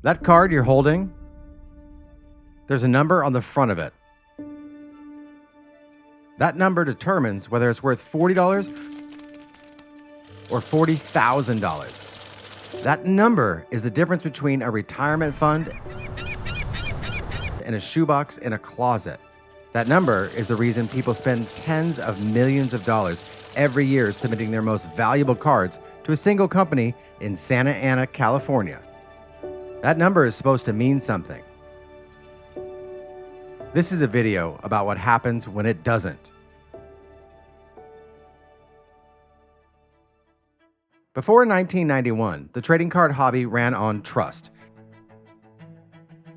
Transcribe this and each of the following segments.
That card you're holding, there's a number on the front of it. That number determines whether it's worth $40 or $40,000. That number is the difference between a retirement fund and a shoebox in a closet. That number is the reason people spend tens of millions of dollars every year submitting their most valuable cards to a single company in Santa Ana, California. That number is supposed to mean something. This is a video about what happens when it doesn't. Before 1991, the trading card hobby ran on trust.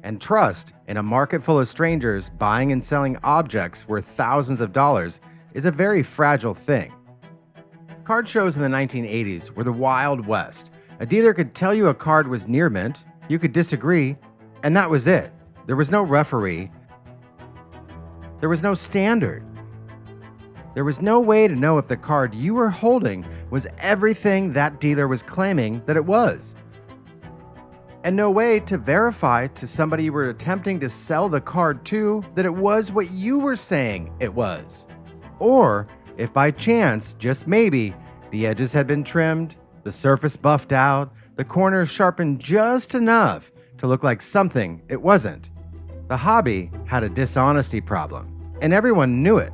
And trust in a market full of strangers buying and selling objects worth thousands of dollars is a very fragile thing. Card shows in the 1980s were the Wild West. A dealer could tell you a card was near mint, you could disagree, and that was it. There was no referee. There was no standard. There was no way to know if the card you were holding was everything that dealer was claiming that it was. And no way to verify to somebody you were attempting to sell the card to that it was what you were saying it was. Or if by chance, just maybe, the edges had been trimmed, the surface buffed out, the corners sharpened just enough to look like something it wasn't. The hobby had a dishonesty problem, and everyone knew it.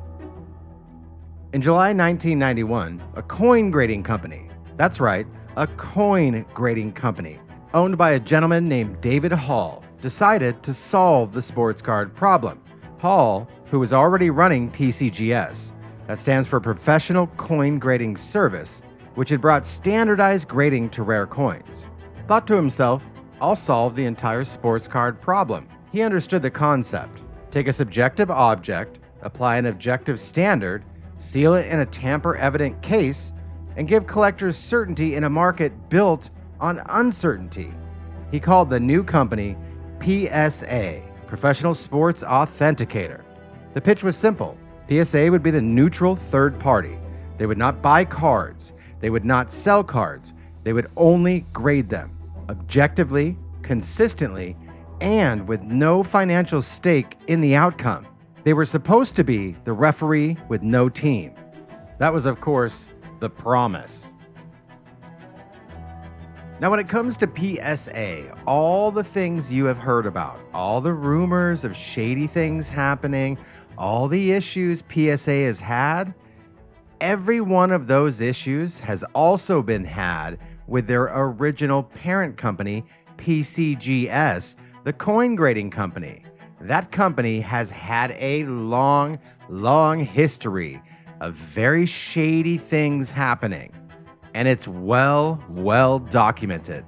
In July 1991, a coin grading company, that's right, a coin grading company, owned by a gentleman named David Hall, decided to solve the sports card problem. Hall, who was already running PCGS, that stands for Professional Coin Grading Service, which had brought standardized grading to rare coins, thought to himself, I'll solve the entire sports card problem. He understood the concept. Take a subjective object, apply an objective standard, seal it in a tamper-evident case, and give collectors certainty in a market built on uncertainty. He called the new company PSA, Professional Sports Authenticator. The pitch was simple. PSA would be the neutral third party. They would not buy cards. They would not sell cards. They would only grade them, objectively, consistently, and with no financial stake in the outcome. They were supposed to be the referee with no team. That was, of course, the promise. Now, when it comes to PSA, all the things you have heard about, all the rumors of shady things happening, all the issues PSA has had, every one of those issues has also been had with their original parent company, PCGS, the coin grading company. That company has had a long, long history of very shady things happening, and it's well documented.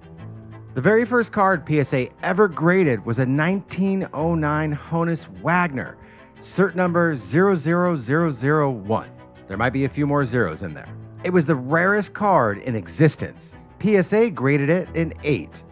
The very first card PSA ever graded was a 1909 Honus Wagner, cert number 00001. There might be a few more zeros in there. It was the rarest card in existence. PSA graded it an 8,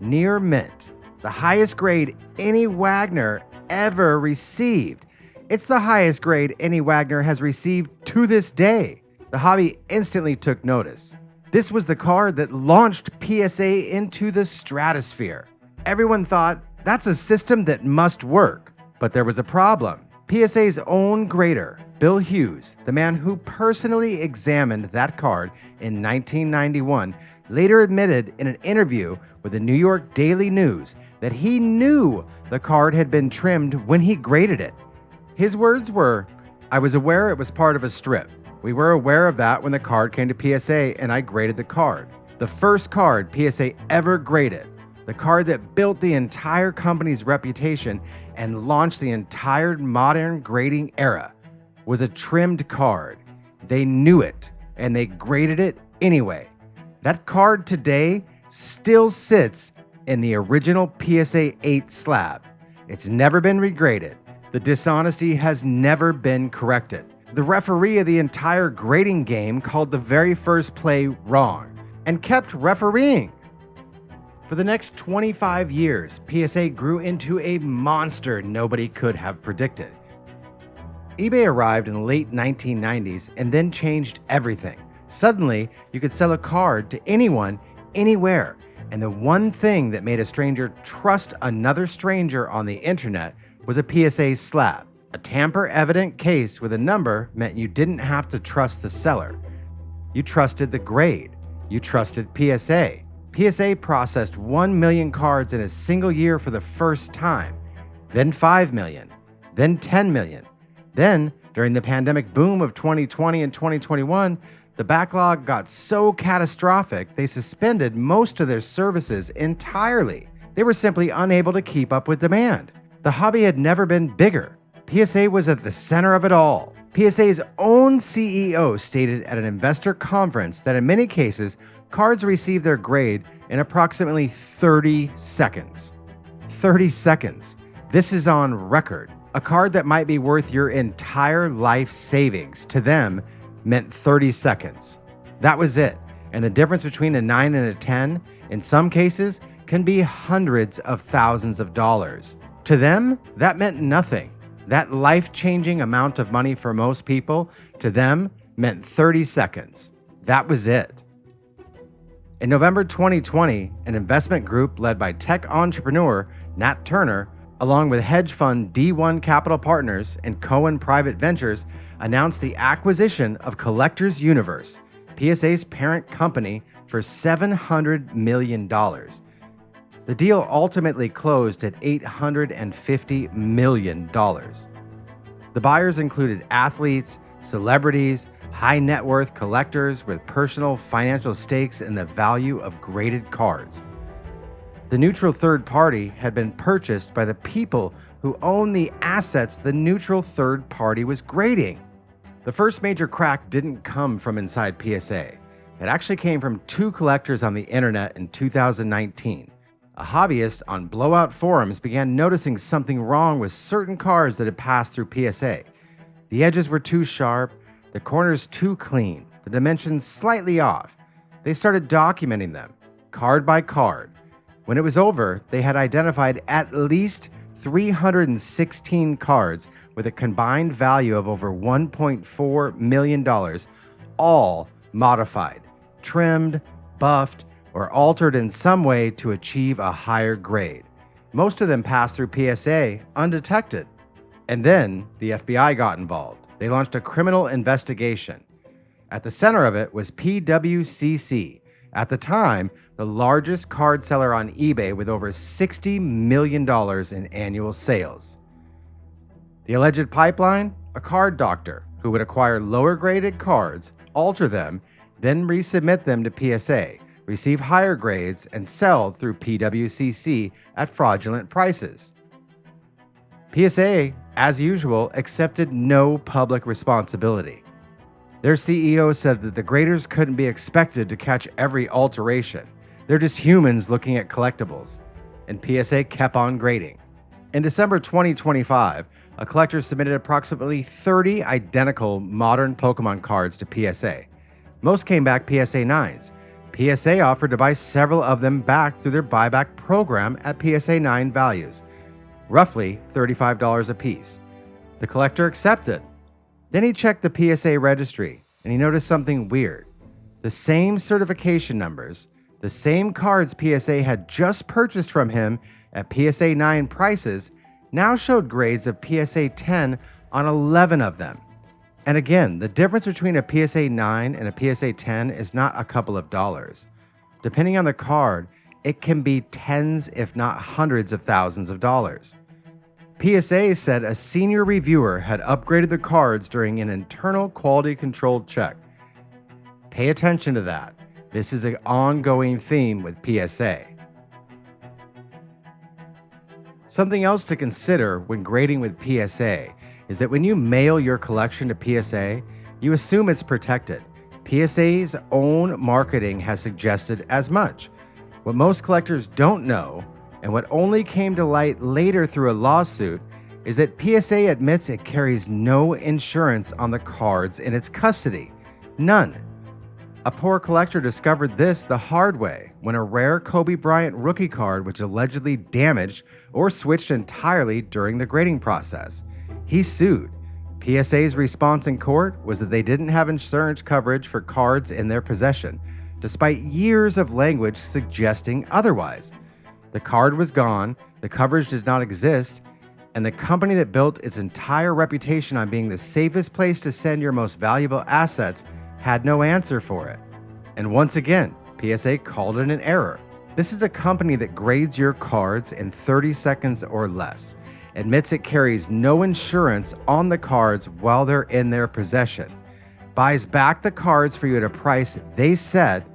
near mint, the highest grade any Wagner ever received. It's the highest grade any Wagner has received to this day. The hobby instantly took notice. This was the card that launched PSA into the stratosphere. Everyone thought, that's a system that must work. But there was a problem. PSA's own grader, Bill Hughes, the man who personally examined that card in 1991, later admitted in an interview with the New York Daily News that he knew the card had been trimmed when he graded it. His words were, I was aware it was part of a strip. We were aware of that when the card came to PSA and I graded the card. The first card PSA ever graded, the card that built the entire company's reputation and launched the entire modern grading era, was a trimmed card. They knew it, and they graded it anyway. That card today still sits in the original PSA 8 slab. It's never been regraded. The dishonesty has never been corrected. The referee of the entire grading game called the very first play wrong and kept refereeing. For the next 25 years, PSA grew into a monster nobody could have predicted. eBay arrived in the late 1990s and then changed everything. Suddenly, you could sell a card to anyone, anywhere, And the one thing that made a stranger trust another stranger on the internet was a PSA slab. A tamper-evident case with a number meant you didn't have to trust the seller. You trusted the grade. You trusted PSA. PSA processed 1 million cards in a single year for the first time, then 5 million, then 10 million. Then, during the pandemic boom of 2020 and 2021, the backlog got so catastrophic they suspended most of their services entirely. They were simply unable to keep up with demand. The hobby had never been bigger. PSA was at the center of it all. PSA's own CEO stated at an investor conference that in many cases, cards received their grade in approximately 30 seconds. 30 seconds. This is on record. A card that might be worth your entire life savings to them meant 30 seconds. That was it. And the difference between a 9 and a 10, in some cases, can be hundreds of thousands of dollars. To them, that meant nothing. That life-changing amount of money for most people, to them, meant 30 seconds. That was it. In November 2020, an investment group led by tech entrepreneur Nat Turner, along with hedge fund D1 Capital Partners and Cohen Private Ventures, announced the acquisition of Collectors Universe, PSA's parent company, for $700 million. The deal ultimately closed at $850 million. The buyers included athletes, celebrities, high net worth collectors with personal financial stakes in the value of graded cards. The neutral third party had been purchased by the people who own the assets the neutral third party was grading. The first major crack didn't come from inside PSA. It actually came from two collectors on the internet in 2019. A hobbyist on blowout forums began noticing something wrong with certain cards that had passed through PSA. The edges were too sharp, the corners too clean, the dimensions slightly off. They started documenting them, card by card. When it was over, they had identified at least 316 cards with a combined value of over $1.4 million, all modified, trimmed, buffed, or altered in some way to achieve a higher grade. Most of them passed through PSA undetected. And then the FBI got involved. They launched a criminal investigation. At the center of it was PWCC, at the time, the largest card seller on eBay with over $60 million in annual sales. The alleged pipeline? A card doctor who would acquire lower graded cards, alter them, then resubmit them to PSA, receive higher grades, and sell through PWCC at fraudulent prices. PSA, as usual, accepted no public responsibility. Their CEO said that the graders couldn't be expected to catch every alteration. They're just humans looking at collectibles. And PSA kept on grading. In December 2025, a collector submitted approximately 30 identical modern Pokémon cards to PSA. Most came back PSA 9s. PSA offered to buy several of them back through their buyback program at PSA 9 values, roughly $35 a piece. The collector accepted. Then he checked the PSA registry, and he noticed something weird. The same certification numbers, the same cards PSA had just purchased from him at PSA 9 prices, now showed grades of PSA 10 on 11 of them. And again, the difference between a PSA 9 and a PSA 10 is not a couple of dollars. Depending on the card, it can be tens, if not hundreds of thousands of dollars. PSA said a senior reviewer had upgraded the cards during an internal quality control check. Pay attention to that. This is an ongoing theme with PSA. Something else to consider when grading with PSA is that when you mail your collection to PSA, you assume it's protected. PSA's own marketing has suggested as much. What most collectors don't know, and what only came to light later through a lawsuit, is that PSA admits it carries no insurance on the cards in its custody. None. A poor collector discovered this the hard way when a rare Kobe Bryant rookie card was allegedly damaged or switched entirely during the grading process. He sued. PSA's response in court was that they didn't have insurance coverage for cards in their possession. despite years of language suggesting otherwise. The card was gone, the coverage did not exist, and the company that built its entire reputation on being the safest place to send your most valuable assets had no answer for it. And once again, PSA called it an error. This is a company that grades your cards in 30 seconds or less, admits it carries no insurance on the cards while they're in their possession, buys back the cards for you at a price they set,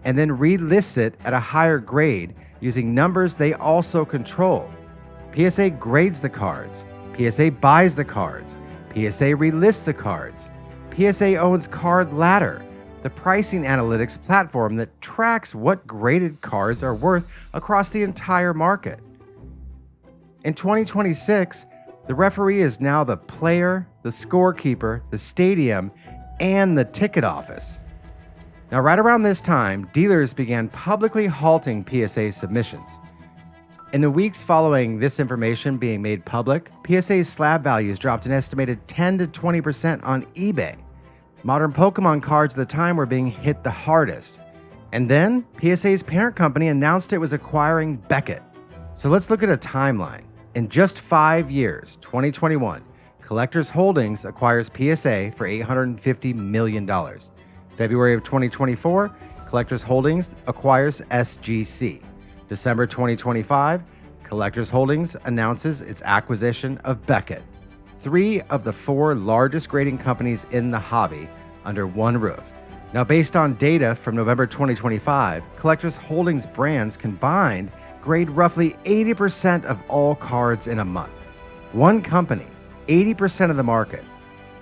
and then relists it at a higher grade using numbers they also control. PSA grades the cards. PSA buys the cards. PSA relists the cards. PSA owns Card Ladder, the pricing analytics platform that tracks what graded cards are worth across the entire market. In 2026, the referee is now the player, the scorekeeper, the stadium, and the ticket office. Now, right around this time, dealers began publicly halting PSA submissions. In the weeks following this information being made public, PSA's slab values dropped an estimated 10 to 20% on eBay. Modern Pokémon cards at the time were being hit the hardest. And then, PSA's parent company announced it was acquiring Beckett. So let's look at a timeline. In just 5 years, 2021, Collectors Holdings acquires PSA for $850 million. February of 2024, Collectors Holdings acquires SGC. December 2025, Collectors Holdings announces its acquisition of Beckett. 3 of the 4 largest grading companies in the hobby under one roof. Now, based on data from November 2025, Collectors Holdings brands combined grade roughly 80% of all cards in a month. One company, 80% of the market,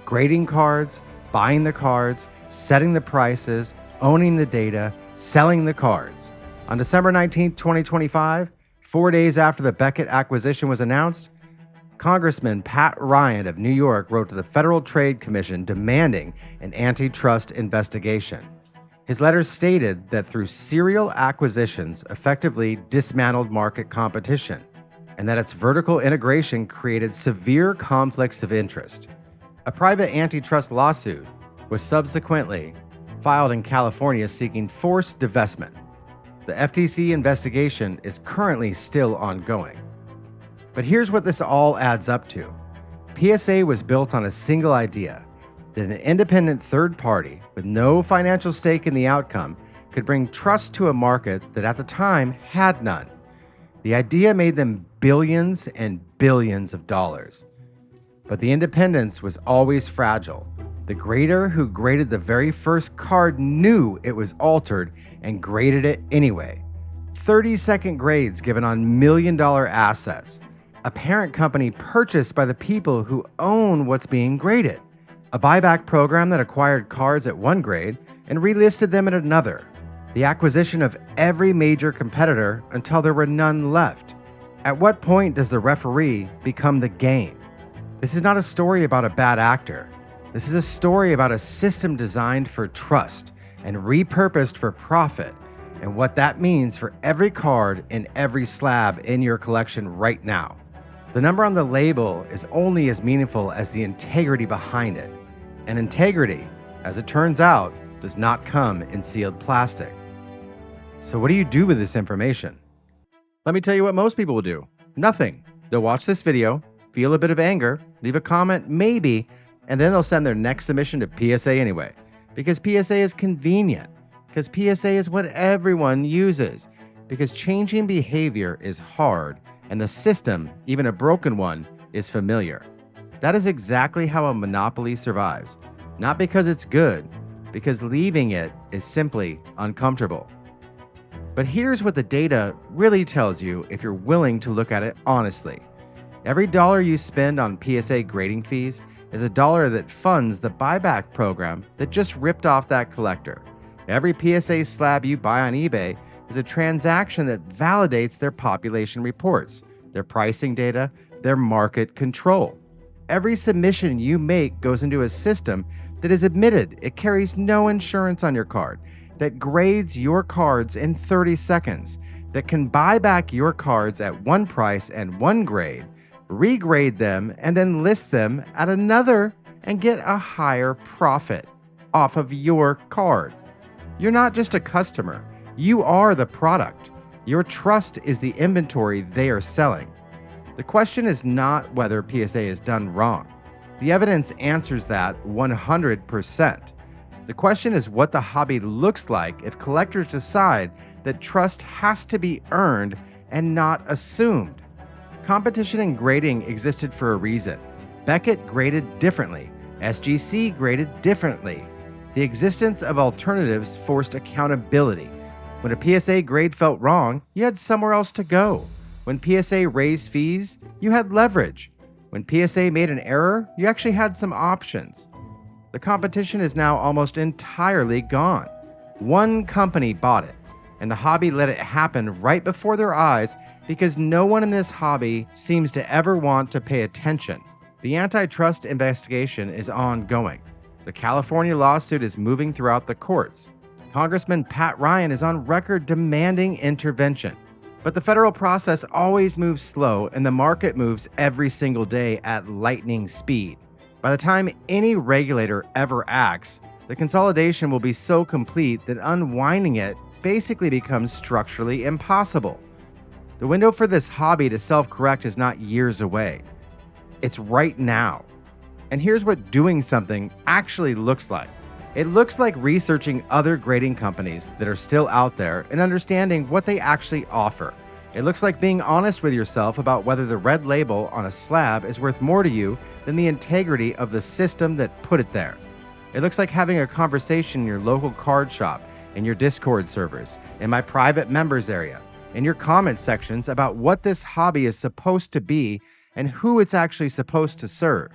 grading cards, buying the cards, setting the prices, owning the data, selling the cards. On December 19, 2025, 4 days after the Beckett acquisition was announced, Congressman Pat Ryan of New York wrote to the Federal Trade Commission demanding an antitrust investigation. His letter stated that through serial acquisitions effectively dismantled market competition, and that its vertical integration created severe conflicts of interest. A private antitrust lawsuit was subsequently filed in California seeking forced divestment. The FTC investigation is currently still ongoing. But here's what this all adds up to. PSA was built on a single idea, that an independent third party with no financial stake in the outcome could bring trust to a market that at the time had none. The idea made them billions and billions of dollars. But the independence was always fragile. The grader who graded the very first card knew it was altered and graded it anyway. 30-second grades given on million-dollar assets. A parent company purchased by the people who own what's being graded. A buyback program that acquired cards at one grade and relisted them at another. The acquisition of every major competitor until there were none left. At what point does the referee become the game? This is not a story about a bad actor. This is a story about a system designed for trust and repurposed for profit, and what that means for every card in every slab in your collection right now. The number on the label is only as meaningful as the integrity behind it. And integrity, as it turns out, does not come in sealed plastic. So what do you do with this information? Let me tell you what most people will do. Nothing. They'll watch this video, feel a bit of anger, leave a comment, maybe, and then they'll send their next submission to PSA anyway. Because PSA is convenient. Because PSA is what everyone uses. Because changing behavior is hard, and the system, even a broken one, is familiar. That is exactly how a monopoly survives. Not because it's good, because leaving it is simply uncomfortable. But here's what the data really tells you if you're willing to look at it honestly. Every dollar you spend on PSA grading fees is a dollar that funds the buyback program that just ripped off that collector. Every PSA slab you buy on eBay is a transaction that validates their population reports, their pricing data, their market control. Every submission you make goes into a system that is admitted it carries no insurance on your card, that grades your cards in 30 seconds, that can buy back your cards at one price and one grade, regrade them, and then list them at another and get a higher profit off of your card. You're not just a customer. You are the product. Your trust is the inventory they are selling. The question is not whether PSA is done wrong. The evidence answers that 100%. The question is what the hobby looks like if collectors decide that trust has to be earned and not assumed. Competition and grading existed for a reason. Beckett graded differently. SGC graded differently. The existence of alternatives forced accountability. When a PSA grade felt wrong, you had somewhere else to go. When PSA raised fees, you had leverage. When PSA made an error, you actually had some options. The competition is now almost entirely gone. One company bought it, and the hobby let it happen right before their eyes because no one in this hobby seems to ever want to pay attention. The antitrust investigation is ongoing. The California lawsuit is moving throughout the courts. Congressman Pat Ryan is on record demanding intervention. But the federal process always moves slow, and the market moves every single day at lightning speed. By the time any regulator ever acts, the consolidation will be so complete that unwinding it basically becomes structurally impossible. The window for this hobby to self-correct is not years away. It's right now. And here's what doing something actually looks like. It looks like researching other grading companies that are still out there and understanding what they actually offer. It looks like being honest with yourself about whether the red label on a slab is worth more to you than the integrity of the system that put it there. It looks like having a conversation in your local card shop, in your Discord servers, in my private members area, in your comment sections about what this hobby is supposed to be and who it's actually supposed to serve.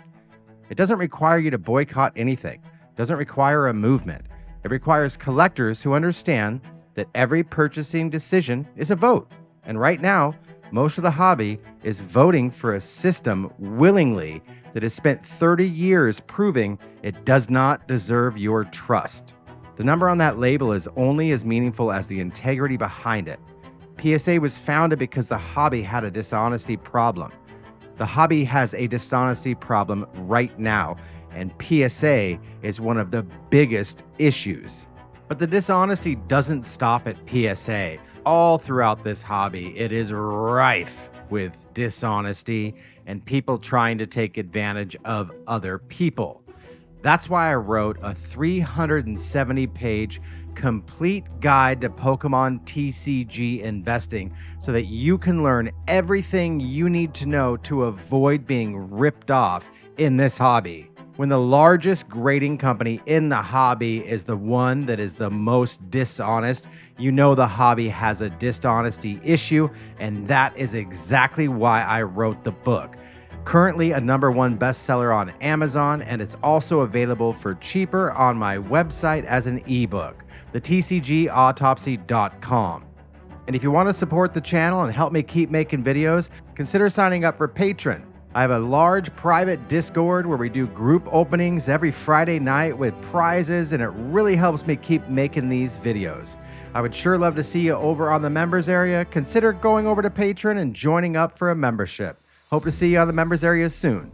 It doesn't require you to boycott anything. It doesn't require a movement. It requires collectors who understand that every purchasing decision is a vote. And right now, most of the hobby is voting for a system willingly that has spent 30 years proving it does not deserve your trust. The number on that label is only as meaningful as the integrity behind it. PSA was founded because the hobby had a dishonesty problem. The hobby has a dishonesty problem right now, and PSA is one of the biggest issues. But the dishonesty doesn't stop at PSA. All throughout this hobby, it is rife with dishonesty and people trying to take advantage of other people. That's why I wrote a 370-page complete guide to Pokemon TCG investing so that you can learn everything you need to know to avoid being ripped off in this hobby. When the largest grading company in the hobby is the one that is the most dishonest, you know the hobby has a dishonesty issue, and that is exactly why I wrote the book. Currently a #1 bestseller on Amazon, and it's also available for cheaper on my website as an ebook, thetcgautopsy.com. And if you want to support the channel and help me keep making videos, consider signing up for Patreon. I have a large private Discord where we do group openings every Friday night with prizes, and it really helps me keep making these videos. I would sure love to see you over on the members area. Consider going over to Patreon and joining up for a membership. Hope to see you on the members area soon.